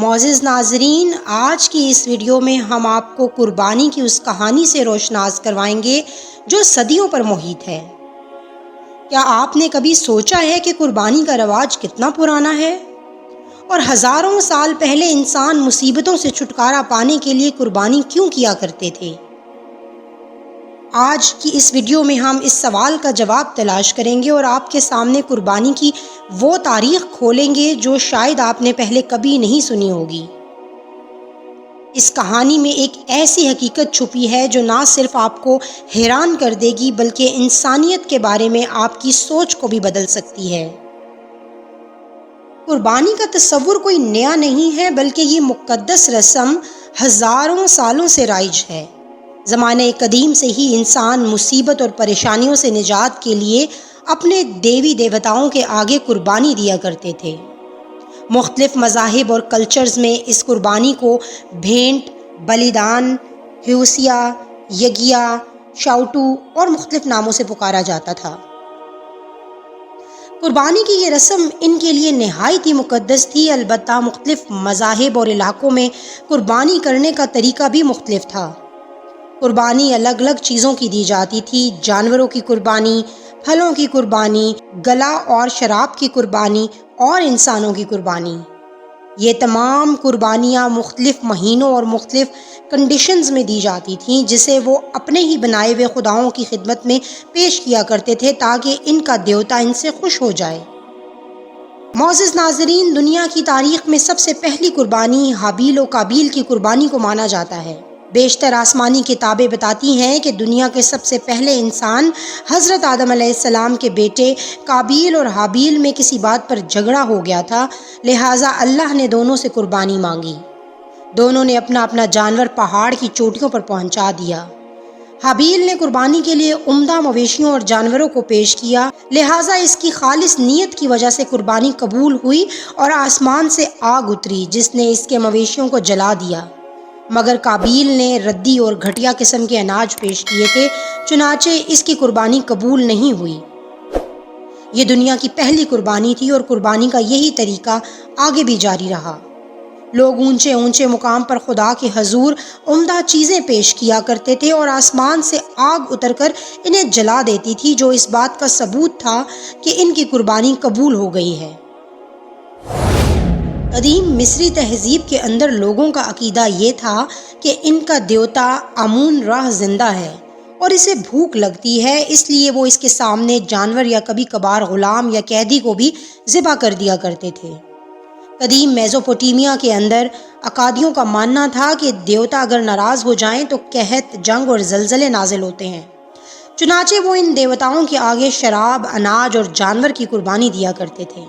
معزز ناظرین، آج کی اس ویڈیو میں ہم آپ کو قربانی کی اس کہانی سے روشناس کروائیں گے جو صدیوں پر محیط ہے۔ کیا آپ نے کبھی سوچا ہے کہ قربانی کا رواج کتنا پرانا ہے اور ہزاروں سال پہلے انسان مصیبتوں سے چھٹکارا پانے کے لیے قربانی کیوں کیا کرتے تھے؟ آج کی اس ویڈیو میں ہم اس سوال کا جواب تلاش کریں گے اور آپ کے سامنے قربانی کی وہ تاریخ کھولیں گے جو شاید آپ نے پہلے کبھی نہیں سنی ہوگی۔ اس کہانی میں ایک ایسی حقیقت چھپی ہے جو نہ صرف آپ کو حیران کر دے گی بلکہ انسانیت کے بارے میں آپ کی سوچ کو بھی بدل سکتی ہے۔ قربانی کا تصور کوئی نیا نہیں ہے بلکہ یہ مقدس رسم ہزاروں سالوں سے رائج ہے۔ زمانے قدیم سے ہی انسان مصیبت اور پریشانیوں سے نجات کے لیے اپنے دیوی دیوتاؤں کے آگے قربانی دیا کرتے تھے۔ مختلف مذاہب اور کلچرز میں اس قربانی کو بھینٹ، بلیدان، ہیوسیا، یگیا، شاؤٹو اور مختلف ناموں سے پکارا جاتا تھا۔ قربانی کی یہ رسم ان کے لیے نہایت ہی مقدس تھی، البتہ مختلف مذاہب اور علاقوں میں قربانی کرنے کا طریقہ بھی مختلف تھا۔ قربانی الگ الگ چیزوں کی دی جاتی تھی: جانوروں کی قربانی، پھلوں کی قربانی، گلا اور شراب کی قربانی اور انسانوں کی قربانی۔ یہ تمام قربانیاں مختلف مہینوں اور مختلف کنڈیشنز میں دی جاتی تھیں جسے وہ اپنے ہی بنائے ہوئے خداؤں کی خدمت میں پیش کیا کرتے تھے تاکہ ان کا دیوتا ان سے خوش ہو جائے۔ معزز ناظرین، دنیا کی تاریخ میں سب سے پہلی قربانی حابیل و قابیل کی قربانی کو مانا جاتا ہے۔ بیشتر آسمانی کتابیں بتاتی ہیں کہ دنیا کے سب سے پہلے انسان حضرت آدم علیہ السلام کے بیٹے قابیل اور حابیل میں کسی بات پر جھگڑا ہو گیا تھا، لہٰذا اللہ نے دونوں سے قربانی مانگی۔ دونوں نے اپنا اپنا جانور پہاڑ کی چوٹیوں پر پہنچا دیا۔ حابیل نے قربانی کے لیے عمدہ مویشیوں اور جانوروں کو پیش کیا، لہٰذا اس کی خالص نیت کی وجہ سے قربانی قبول ہوئی اور آسمان سے آگ اتری جس نے اس کے مویشیوں کو جلا دیا۔ مگر قابیل نے ردی اور گھٹیا قسم کے اناج پیش کیے تھے، چنانچہ اس کی قربانی قبول نہیں ہوئی۔ یہ دنیا کی پہلی قربانی تھی اور قربانی کا یہی طریقہ آگے بھی جاری رہا۔ لوگ اونچے اونچے مقام پر خدا کے حضور عمدہ چیزیں پیش کیا کرتے تھے اور آسمان سے آگ اتر کر انہیں جلا دیتی تھی، جو اس بات کا ثبوت تھا کہ ان کی قربانی قبول ہو گئی ہے۔ قدیم مصری تہذیب کے اندر لوگوں کا عقیدہ یہ تھا کہ ان کا دیوتا آمون راہ زندہ ہے اور اسے بھوک لگتی ہے، اس لیے وہ اس کے سامنے جانور یا کبھی کبھار غلام یا قیدی کو بھی ذبح کر دیا کرتے تھے۔ قدیم میزوپوٹیمیا کے اندر اکادیوں کا ماننا تھا کہ دیوتا اگر ناراض ہو جائیں تو قحط، جنگ اور زلزلے نازل ہوتے ہیں، چنانچہ وہ ان دیوتاؤں کے آگے شراب، اناج اور جانور کی قربانی دیا کرتے تھے۔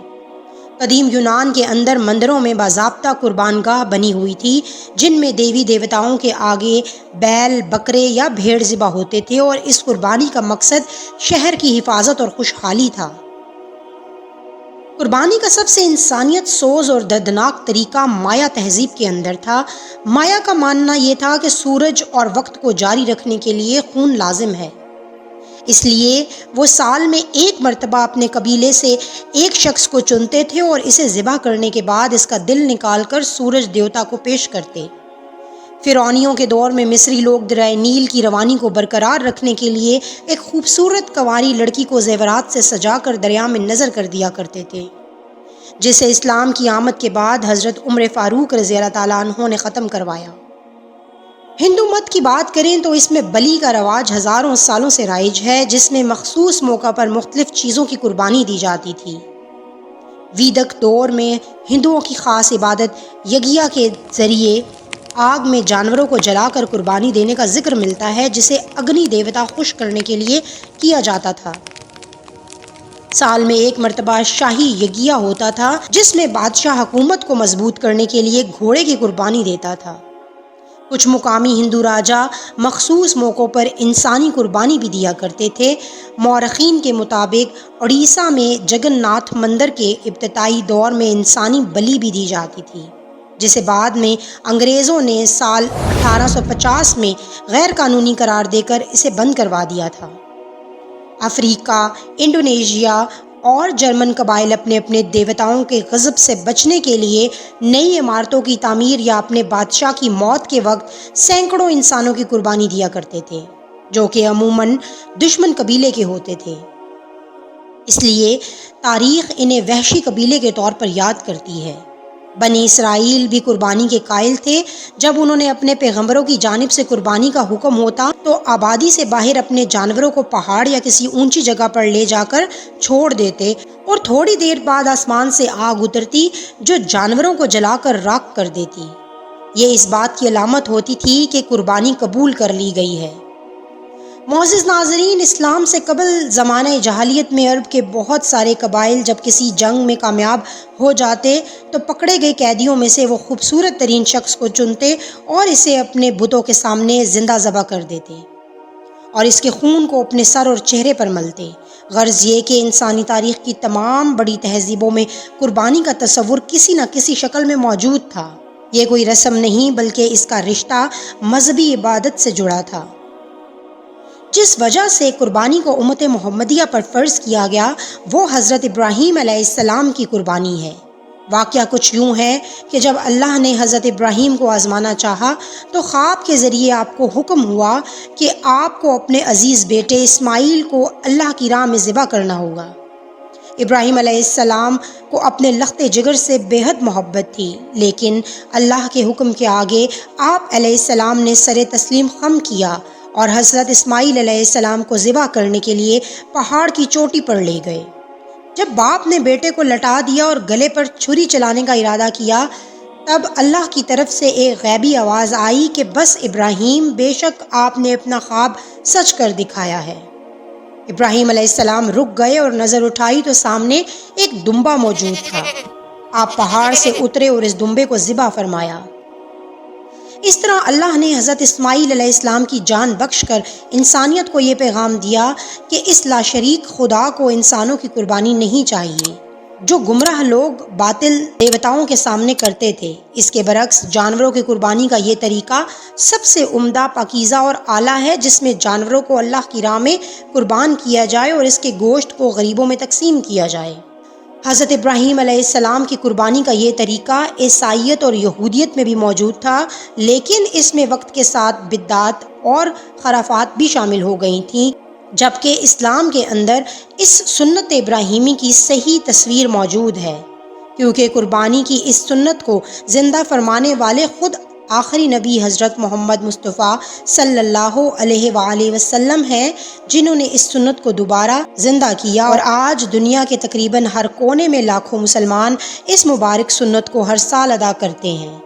قدیم یونان کے اندر مندروں میں باضابطہ قربان گاہ بنی ہوئی تھی جن میں دیوی دیوتاؤں کے آگے بیل، بکرے یا بھیڑ ذبح ہوتے تھے اور اس قربانی کا مقصد شہر کی حفاظت اور خوشحالی تھا۔ قربانی کا سب سے انسانیت سوز اور دردناک طریقہ مایا تہذیب کے اندر تھا۔ مایا کا ماننا یہ تھا کہ سورج اور وقت کو جاری رکھنے کے لیے خون لازم ہے، اس لیے وہ سال میں ایک مرتبہ اپنے قبیلے سے ایک شخص کو چنتے تھے اور اسے ذبح کرنے کے بعد اس کا دل نکال کر سورج دیوتا کو پیش کرتے۔ فرعونیوں کے دور میں مصری لوگ دریائے نیل کی روانی کو برقرار رکھنے کے لیے ایک خوبصورت کنواری لڑکی کو زیورات سے سجا کر دریا میں نظر کر دیا کرتے تھے، جسے اسلام کی آمد کے بعد حضرت عمر فاروق رضی اللہ تعالیٰ عنہ نے ختم کروایا۔ ہندو مت کی بات کریں تو اس میں بلی کا رواج ہزاروں سالوں سے رائج ہے، جس میں مخصوص موقع پر مختلف چیزوں کی قربانی دی جاتی تھی۔ ویدک دور میں ہندوؤں کی خاص عبادت یگیا کے ذریعے آگ میں جانوروں کو جلا کر قربانی دینے کا ذکر ملتا ہے، جسے اگنی دیوتا خوش کرنے کے لیے کیا جاتا تھا۔ سال میں ایک مرتبہ شاہی یگیا ہوتا تھا جس میں بادشاہ حکومت کو مضبوط کرنے کے لیے گھوڑے کی قربانی دیتا تھا۔ کچھ مقامی ہندو راجا مخصوص موقعوں پر انسانی قربانی بھی دیا کرتے تھے۔ مورخین کے مطابق اڑیسہ میں جگن ناتھ مندر کے ابتدائی دور میں انسانی بلی بھی دی جاتی تھی، جسے بعد میں انگریزوں نے سال 1850 میں غیر قانونی قرار دے کر اسے بند کروا دیا تھا۔ افریقہ، انڈونیشیا اور جرمن قبائل اپنے اپنے دیوتاؤں کے غضب سے بچنے کے لیے نئی عمارتوں کی تعمیر یا اپنے بادشاہ کی موت کے وقت سینکڑوں انسانوں کی قربانی دیا کرتے تھے، جو کہ عموماً دشمن قبیلے کے ہوتے تھے۔ اس لیے تاریخ انہیں وحشی قبیلے کے طور پر یاد کرتی ہے۔ بنی اسرائیل بھی قربانی کے قائل تھے۔ جب انہوں نے اپنے پیغمبروں کی جانب سے قربانی کا حکم ہوتا تو آبادی سے باہر اپنے جانوروں کو پہاڑ یا کسی اونچی جگہ پر لے جا کر چھوڑ دیتے اور تھوڑی دیر بعد آسمان سے آگ اترتی جو جانوروں کو جلا کر راکھ کر دیتی۔ یہ اس بات کی علامت ہوتی تھی کہ قربانی قبول کر لی گئی ہے۔ معزز ناظرین، اسلام سے قبل زمانہ جاہلیت میں عرب کے بہت سارے قبائل جب کسی جنگ میں کامیاب ہو جاتے تو پکڑے گئے قیدیوں میں سے وہ خوبصورت ترین شخص کو چنتے اور اسے اپنے بتوں کے سامنے زندہ ذبح کر دیتے اور اس کے خون کو اپنے سر اور چہرے پر ملتے۔ غرض یہ کہ انسانی تاریخ کی تمام بڑی تہذیبوں میں قربانی کا تصور کسی نہ کسی شکل میں موجود تھا۔ یہ کوئی رسم نہیں بلکہ اس کا رشتہ مذہبی عبادت سے جڑا تھا۔ جس وجہ سے قربانی کو امت محمدیہ پر فرض کیا گیا وہ حضرت ابراہیم علیہ السلام کی قربانی ہے۔ واقعہ کچھ یوں ہے کہ جب اللہ نے حضرت ابراہیم کو آزمانا چاہا تو خواب کے ذریعے آپ کو حکم ہوا کہ آپ کو اپنے عزیز بیٹے اسماعیل کو اللہ کی راہ میں ذبح کرنا ہوگا۔ ابراہیم علیہ السلام کو اپنے لخت جگر سے بے حد محبت تھی، لیکن اللہ کے حکم کے آگے آپ علیہ السلام نے سر تسلیم خم کیا اور حضرت اسماعیل علیہ السلام کو ذبح کرنے کے لیے پہاڑ کی چوٹی پر لے گئے۔ جب باپ نے بیٹے کو لٹا دیا اور گلے پر چھری چلانے کا ارادہ کیا تب اللہ کی طرف سے ایک غیبی آواز آئی کہ بس ابراہیم، بے شک آپ نے اپنا خواب سچ کر دکھایا ہے۔ ابراہیم علیہ السلام رک گئے اور نظر اٹھائی تو سامنے ایک دمبا موجود تھا۔ آپ پہاڑ سے اترے اور اس دمبے کو ذبح فرمایا۔ اس طرح اللہ نے حضرت اسماعیل علیہ السلام کی جان بخش کر انسانیت کو یہ پیغام دیا کہ اس لاشریک خدا کو انسانوں کی قربانی نہیں چاہیے جو گمراہ لوگ باطل دیوتاؤں کے سامنے کرتے تھے۔ اس کے برعکس جانوروں کی قربانی کا یہ طریقہ سب سے عمدہ، پاکیزہ اور اعلیٰ ہے، جس میں جانوروں کو اللہ کی راہ میں قربان کیا جائے اور اس کے گوشت کو غریبوں میں تقسیم کیا جائے۔ حضرت ابراہیم علیہ السلام کی قربانی کا یہ طریقہ عیسائیت اور یہودیت میں بھی موجود تھا، لیکن اس میں وقت کے ساتھ بدعات اور خرافات بھی شامل ہو گئی تھیں، جبکہ اسلام کے اندر اس سنت ابراہیمی کی صحیح تصویر موجود ہے، کیونکہ قربانی کی اس سنت کو زندہ فرمانے والے خود آخری نبی حضرت محمد مصطفیٰ صلی اللہ علیہ وآلہ وسلم ہیں، جنہوں نے اس سنت کو دوبارہ زندہ کیا اور آج دنیا کے تقریباً ہر کونے میں لاکھوں مسلمان اس مبارک سنت کو ہر سال ادا کرتے ہیں۔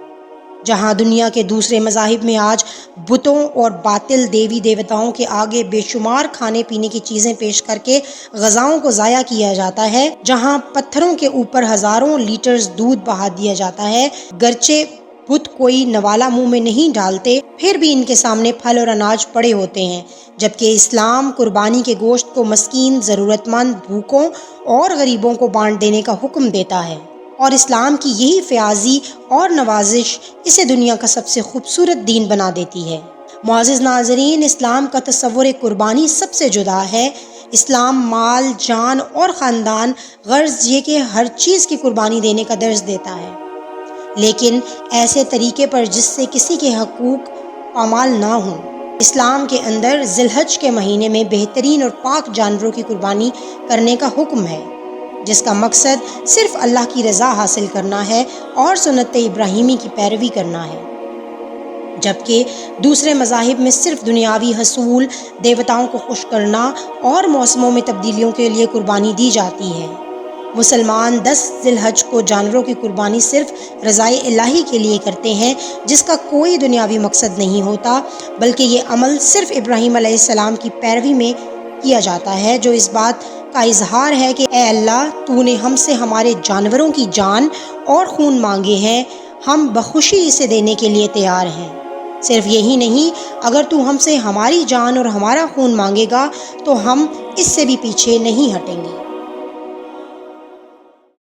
جہاں دنیا کے دوسرے مذاہب میں آج بتوں اور باطل دیوی دیوتاؤں کے آگے بے شمار کھانے پینے کی چیزیں پیش کر کے غذاؤں کو ضائع کیا جاتا ہے، جہاں پتھروں کے اوپر ہزاروں لیٹرز دودھ بہا دیا جاتا ہے، گرچہ بت کوئی نوالا منہ میں نہیں ڈالتے پھر بھی ان کے سامنے پھل اور اناج پڑے ہوتے ہیں، جبکہ اسلام قربانی کے گوشت کو مسکین، ضرورت مند، بھوکوں اور غریبوں کو بانٹ دینے کا حکم دیتا ہے، اور اسلام کی یہی فیاضی اور نوازش اسے دنیا کا سب سے خوبصورت دین بنا دیتی ہے۔ معزز ناظرین، اسلام کا تصور قربانی سب سے جدا ہے۔ اسلام مال، جان اور خاندان، غرض یہ کہ ہر چیز کی قربانی دینے کا درس دیتا ہے، لیکن ایسے طریقے پر جس سے کسی کے حقوق پامال نہ ہوں۔ اسلام کے اندر ذی الحج کے مہینے میں بہترین اور پاک جانوروں کی قربانی کرنے کا حکم ہے، جس کا مقصد صرف اللہ کی رضا حاصل کرنا ہے اور سنت ابراہیمی کی پیروی کرنا ہے، جبکہ دوسرے مذاہب میں صرف دنیاوی حصول، دیوتاؤں کو خوش کرنا اور موسموں میں تبدیلیوں کے لیے قربانی دی جاتی ہے۔ مسلمان 10 ذی الحج کو جانوروں کی قربانی صرف رضائے الہی کے لیے کرتے ہیں، جس کا کوئی دنیاوی مقصد نہیں ہوتا، بلکہ یہ عمل صرف ابراہیم علیہ السلام کی پیروی میں کیا جاتا ہے، جو اس بات کا اظہار ہے کہ اے اللہ، تو نے ہم سے ہمارے جانوروں کی جان اور خون مانگے ہیں، ہم بخوشی اسے دینے کے لیے تیار ہیں۔ صرف یہی نہیں، اگر تو ہم سے ہماری جان اور ہمارا خون مانگے گا تو ہم اس سے بھی پیچھے نہیں ہٹیں گے۔